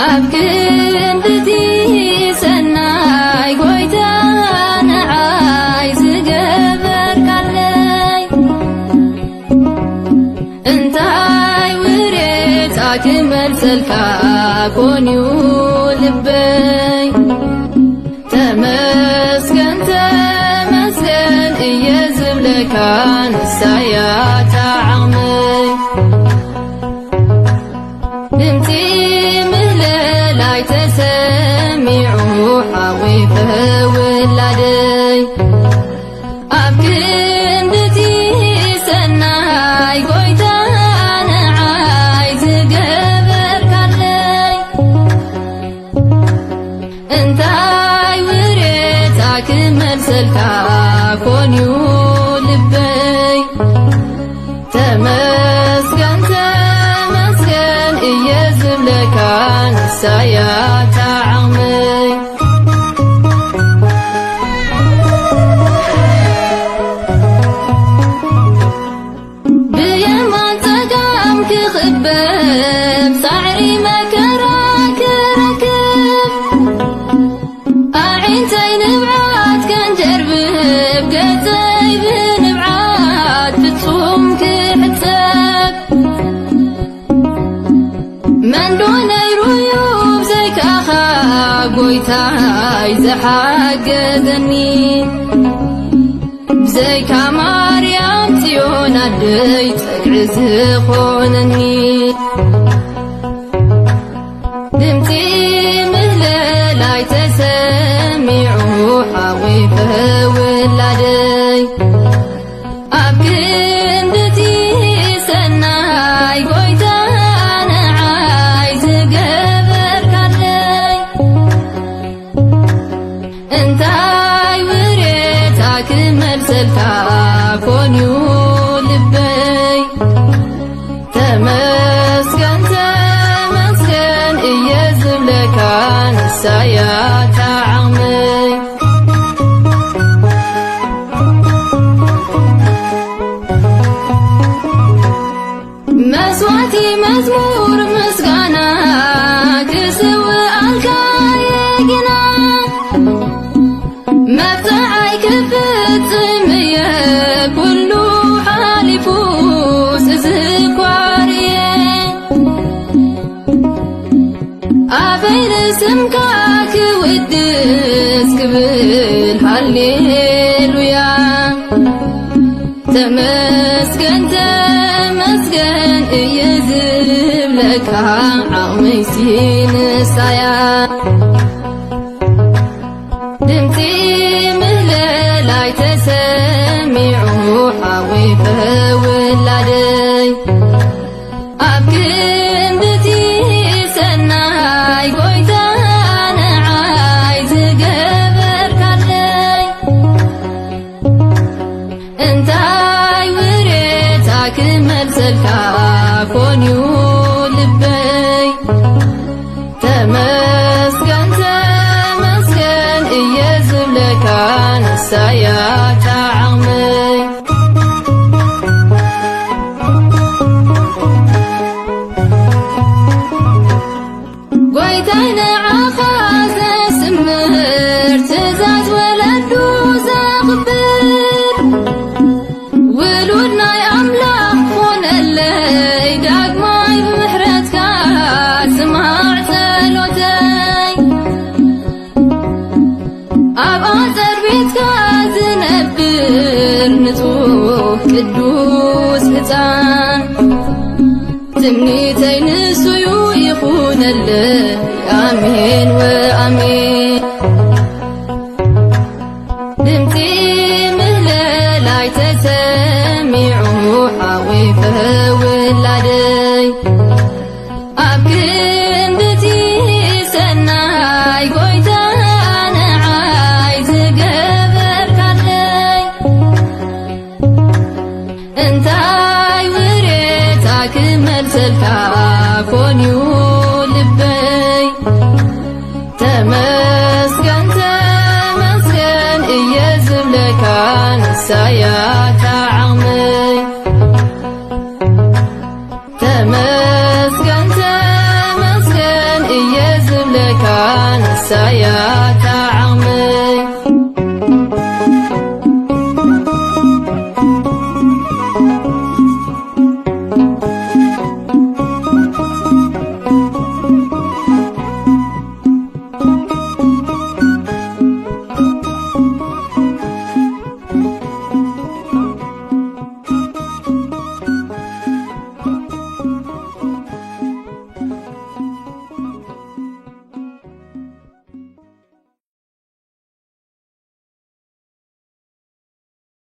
ኣብ ክንድቲ ሰናይ ጎይታ ንዓይ ዝገበርካለይ እንታይ ውሬታ ክመልሰልካ ኮንዩ ልበይ ተመስገን ተመስገን እየ ዝብለካ ንሳያ ተዓቕመይ ድምፂ ምህለላይ ተሰሚዑ ሓዊፈ ውላደይ ኣብ ክንድቲ ሰናይ ጎይታ ንዓይ ዝገበርካለይ እንታይ ውሬታ ክመልሰልካ ኮንዩ ልበይ ተመስገን ተመስገን እየ ዝብለካ ንሳያ ተዓቕመይ ብየማን ፀጋም ክኽበብ ሳዕሪ መከራ ክረክብ ኣዒንተይ ንብዓት ከንጀርብብ ገፀይ ብንብዓት ፍጹም ክሕፀብ መንዶ ነይሩዩ ብዘይካኻ ጎይታይ ዝሓገዘኒ ብዘይካ ማርያም ጽዮን ኣደይ ፀግዒ ዝኾነኒ ድምፂ ምህለላይ ተሰሚዑ ሓዊፈ ውላደይ ኣብ ክንድቲ ሰናይ ጎይታ ንዓይ ዝገበርካለይ እንታይ ውሬታ ክመልሰልካ ኮንዩ ልበይ ተመስገን ተመስገን እየ ዝብለካ ንሳያ ተዓቕመይ መስዋዕቲ መዝሙር ምስጋና ክስውኣልካ የግና መብፅዓይ ክፍጽም እየ ኩሉ ሓሊፉስ ዝኳር እየ ኣበይ ንስምካ ክውድስ ክብል ሃሌሉያ ተመስገን ተመስገን እየ ዝብለካ ዓቕመይሲ ንሳያ ድምፂ ምህለላይ ተሰሚዑ ሓዊፈ ውላደይ ኣብ ክንድቲ ሰናይ ጎይታ ንዓይ ዝገበርካለይ እንታይ ውሬታ ክመልሰልካ ኮንዩ ልበይ ተመስገን ተመስገን እየ ዝብለካ ንሳያ ተዓቕመይ ጎይታይ ንዓኻ ዘስምር ትእዛዝ ወለዱ ዘኽብር ውሉድ ናይ ኣምላኽ ኾነለይ ዳግማይ ብምሕረትካ ስማዕ ጸሎተይ ኣብ ኣጸር ቤትካ ዝነብር ንጹህ ቅዱስ ሕፃን ትምኒተይ ንሱዩ ይኹነለይ ኣሜን ወኣሜን ድምፂ ምህለላይ ተሰሚዑ ሓዊፈ ውላደይ ኣብ ክንድቲ ሰናይ ጎይታ ንዓይ ዝገበርካለይ እንታይ ውሬታ ክመልሰልካ ኮንዩ ልበይ ተመስገን መሳያ